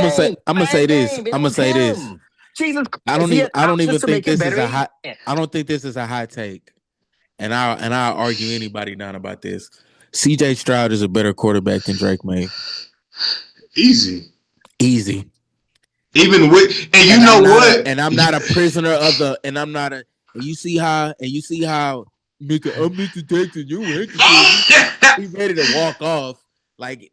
game. I'm gonna say Bad this. game. It I'm gonna was say this. him. Jesus Christ. He had I don't options even to think make it this is better. a He hot. didn't. I don't think this is a hot take, and I'll argue anybody down about this. C.J. Stroud is a better quarterback than Drake May. Easy. Easy. Even with, and you know what? And I'm not a prisoner of the, and I'm not a. And you see how, nigga, I'm Mr. Texas, you ain't. He's ready to walk off like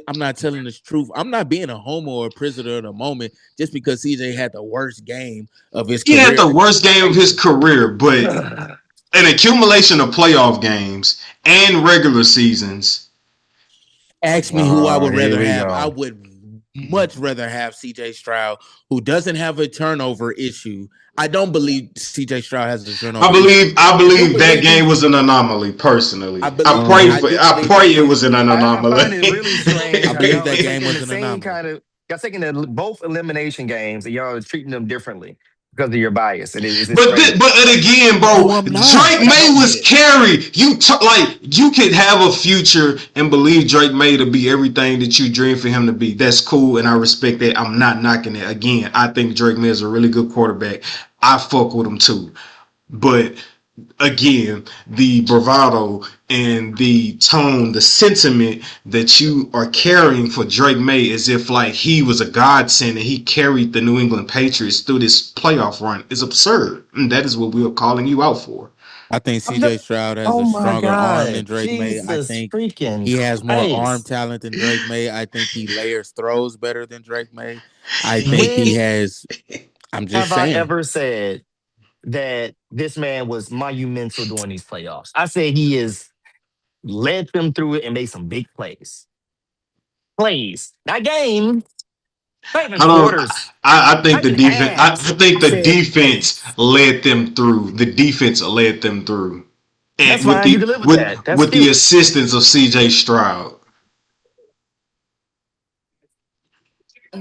I'm not telling the truth. I'm not being a homo or a prisoner of the moment just because CJ had the worst game of his He had career. the worst game of his career, but an accumulation of playoff games and regular seasons. Ask me who I would Here rather we have. go. I would much rather have CJ Stroud, who doesn't have a turnover issue. I don't believe CJ Stroud has a turnover issue. I believe that game was an anomaly. Personally, I do I believe that pray it game was was an an I find anomaly. it really strange I how believe y'all that are game taking was the an same anomaly. kind of y'all taking both elimination games and y'all are treating them differently because of your bias. It's crazy. But again, No, bro, I'm not. Drake And I May don't get was it. carried. Like you could have a future and believe Drake May to be everything that you dream for him to be. That's cool, and I respect that. I'm not knocking it. Again, I think Drake May is a really good quarterback. I fuck with him too, but again, the bravado and the tone, the sentiment that you are carrying for Drake May as if like he was a godsend and he carried the New England Patriots through this playoff run is absurd. And that is what we are calling you out for. I think I'm not, CJ Stroud has oh a my stronger arm than God. Drake May. I Jesus think freaking he has more arm Christ. talent than Drake May. I think he layers throws better than Drake May. I think he When has. I'm just have I saying. ever said that this man was monumental during these playoffs? I said he is led them through it and made some big plays. Plays, not games, not even I don't. quarters, I think not the even defense. I halves. think I the said defense plays. led them through. The defense led them through, That's and fine. You can live with that. That's with the cute. assistance of C.J. Stroud.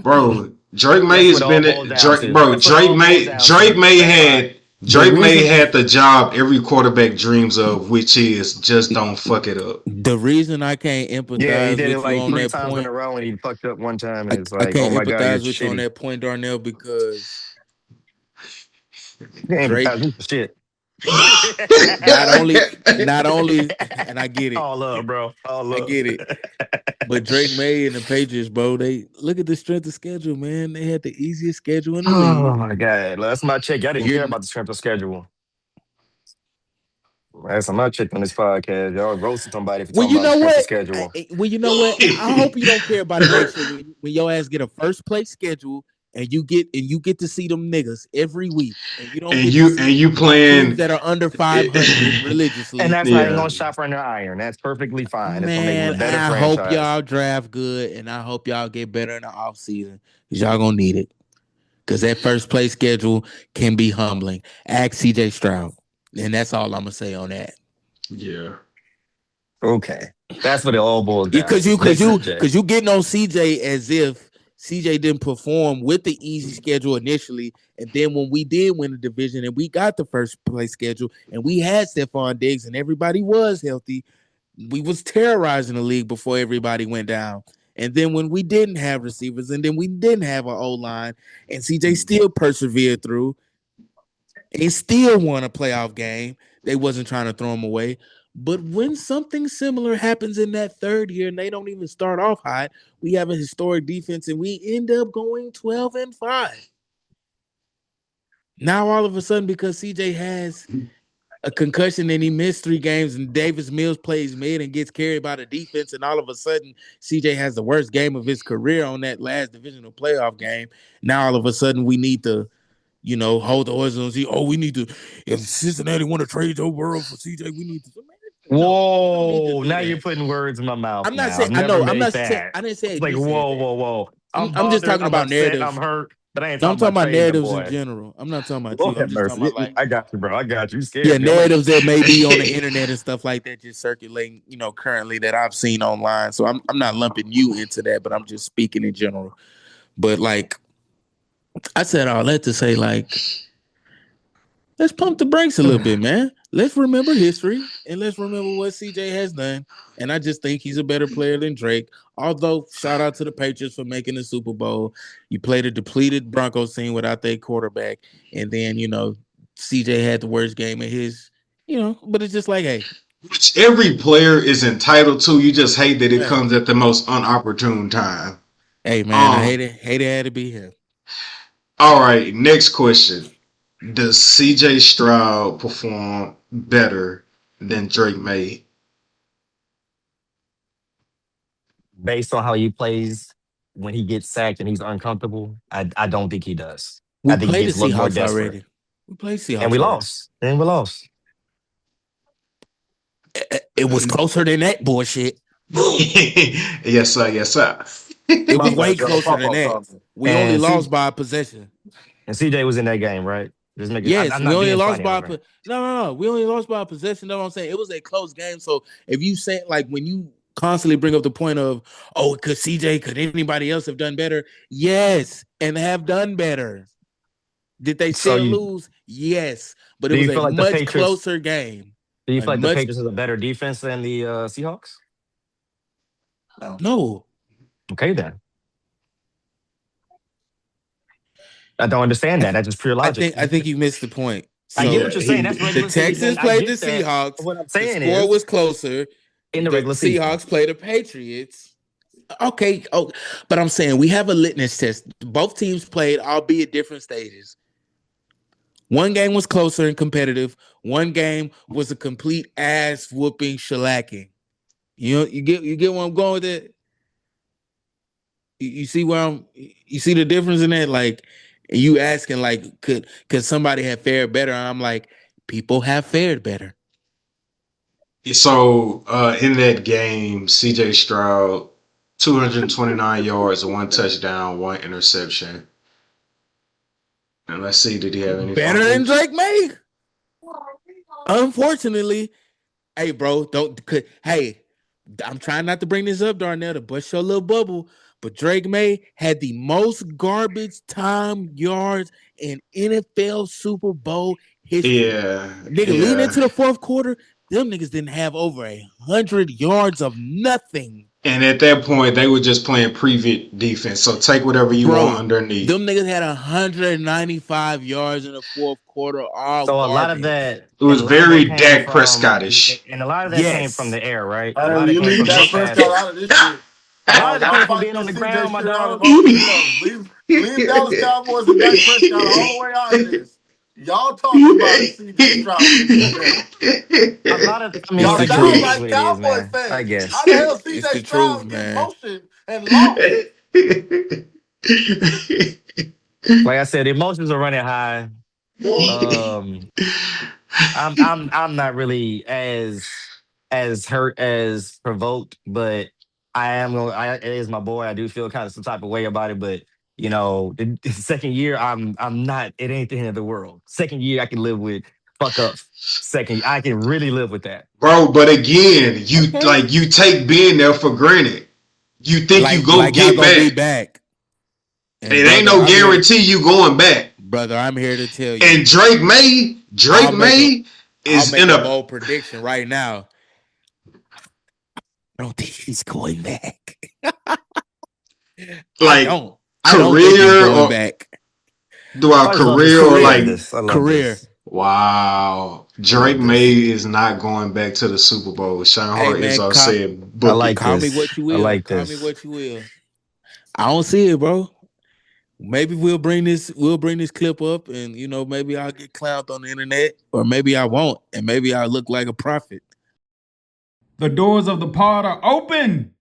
Bro, Drake May That's has what it all been boils down to. That's what it all boils down Drake to. May That's fine. The Drake May reason had the job every quarterback dreams of, which is just don't fuck it up. the reason I can't Yeah, he empathize did it with you like on three that times in point, a row and he fucked up one time and it's I like, oh can't my God, you're empathize with you on shitty. that point, Darnell, because You can't Drake empathize with the shit. not only, and I get it, All up, bro. All I up. get it. But Drake May and the Patriots, bro, they look at the strength of schedule, man. They had the easiest schedule in the Oh league. my God. That's my check. I didn't You're care n- about the strength of schedule. That's my check on this podcast. Y'all roasting somebody for well, talking you about the know strength of what? schedule. Well, you know what? I hope you don't care about it next year when your ass get a first place schedule and you get to see them niggas every week, and you don't get to And see you teams playing, that are under 500 And religiously. that's not even yeah. gonna shop under iron. That's perfectly fine. It's gonna make them a Man, better I hope franchise. y'all draft good, and I hope y'all get better in the offseason because y'all gonna need it. Because that first place schedule can be humbling. Ask CJ Stroud. And that's all I'm gonna say on that. Yeah. Okay. That's what it all boils Yeah, down to. Big CJ. cause you getting on CJ as if CJ didn't perform with the easy schedule initially. And then when we did win the division and we got the first place schedule and we had Stephon Diggs and everybody was healthy, we was terrorizing the league before everybody went down. And then when we didn't have receivers and then we didn't have an O line, and CJ still persevered through and still won a playoff game. They wasn't trying to throw him away. But when something similar happens in that third year and they don't even start off hot, we have a historic defense and we end up going 12-5. Now all of a sudden, because CJ has a concussion and he missed 3 games and Davis Mills plays mid and gets carried by the defense, and all of a sudden CJ has the worst game of his career on that last divisional playoff game. Now all of a sudden we need to hold the horses and see. Oh, we need to. If Cincinnati want to trade Joe Burrow for CJ, we need to. Man, no, we don't need to Whoa. do Now you're that. putting words in my mouth I'm not now. saying. I've I never know. I'm made not saying. that. I didn't say It's like, you said whoa, that. whoa, whoa. I'm I'm just bothered. talking I'm about upset. I'm narratives. hurt. But I ain't No, I'm talking talking about about trading the narratives in boy. general. I'm not talking about Lord you. I'm have just talking about mercy. like, I got you, bro. I got you. You yeah, scared me. I'm like, narratives that may be on the internet and stuff like that, just circulating, currently that I've seen online. So I'm not lumping you into that, but I'm just speaking in general. But like I said all that to say, like, let's pump the brakes a little bit, man. Let's remember history and let's remember what CJ has done. And I just think he's a better player than Drake. Although, shout out to the Patriots for making the Super Bowl. You played a depleted Broncos team without their quarterback, and then CJ had the worst game of his. But it's just like, hey, which every player is entitled to. You just hate that it Yeah. comes at the most unopportune time. hey, man, I hate it had to be him. All right, next question. Does CJ Stroud perform better than Drake May? Based on how he plays when he gets sacked and he's uncomfortable, I don't think he does. We I think he played the gets a little more Seahawks desperate. already. We played Seahawks And we already. lost. And we lost. It was closer than that bullshit. Yes, sir. Yes, sir. It was way bad, closer than that. We only And lost by a possession. And CJ was in that game, right? Just make it, Yes, I'm we not only being lost funny by over it. no. We only lost by a possession. That's what I'm saying. It was a close game. So if you say, like, when you constantly bring up the point of, oh, could anybody else have done better? Yes, and have done better. Did they So still you- lose? Yes, but Do it you was feel a like the much Patriots- closer game. Do you A feel like the much- Patriots is a better defense than the Seahawks? No. Okay, then. I don't understand that. That's just pure logic. I think you missed the point. I get what you're saying. That's the regular Texans season. I played the get that. Seahawks. What I'm The saying score is, was closer. in the The regular season. Seahawks played the Patriots. Okay. Oh, but I'm saying we have a litmus test. Both teams played, albeit different stages. One game was closer and competitive. One game was a complete ass whooping shellacking. You get where I'm going with it? You see you see the difference in that? Like, you asking, like, could somebody have fared better? And I'm like, people have fared better. So in that game, CJ Stroud, 229 yards, 1 touchdown, 1 interception. And let's see, did he have any Better than fumbles? Drake May? Unfortunately, hey, bro, I'm trying not to bring this up, Darnell, to bust your little bubble, but Drake May had the most garbage time yards in NFL Super Bowl history. Yeah. Leading into the fourth quarter, them niggas didn't have over 100 yards of nothing. And at that point, they were just playing prevent defense. So take whatever you want underneath. Them niggas had 195 yards in the fourth quarter. So a lot of that. It was and a lot of very that came Dak from- Prescottish. And a lot of that came from the air, right? A lot Hey, of you it came leave from that Dak Prescott Prescott. out of this shit. A lot of it Y'all came from fight being on the this ground, CJ my shit out dog. of leave Dallas Cowboys and Dak Prescott all the way out of this. Y'all talking about CJ Stroud when he did that. A lot of, I mean, Y'all it's the sound truth. like It's what it is, Cowboy man. fans. I guess. How the hell It's the CJ Stroud truth, get man. motion and lost? Like I said, the emotions are running high. I'm not really as hurt as provoked, but it is my boy. I do feel kind of some type of way about it, but the second year I'm not. It ain't the end of the world. Second year I can live with fuck up. Second, I can really live with that, Bro, but again, you take being there for granted. You think you go get back. And it ain't no guarantee you going back. Brother, I'm here to tell you. And Drake May is I'll in make a a bold prediction right now. I don't think he's going back. like I don't career think he's going or back. throughout career or like career. Wow. Drake May is not going back to the Super Bowl. Sean Hart is all said. I like Call this. me what you will. I like Call this. me what you will. I don't see it, bro. Maybe we'll bring this clip up, and maybe I'll get clowned on the internet, or maybe I won't, and maybe I'll look like a prophet. The doors of the pod are open.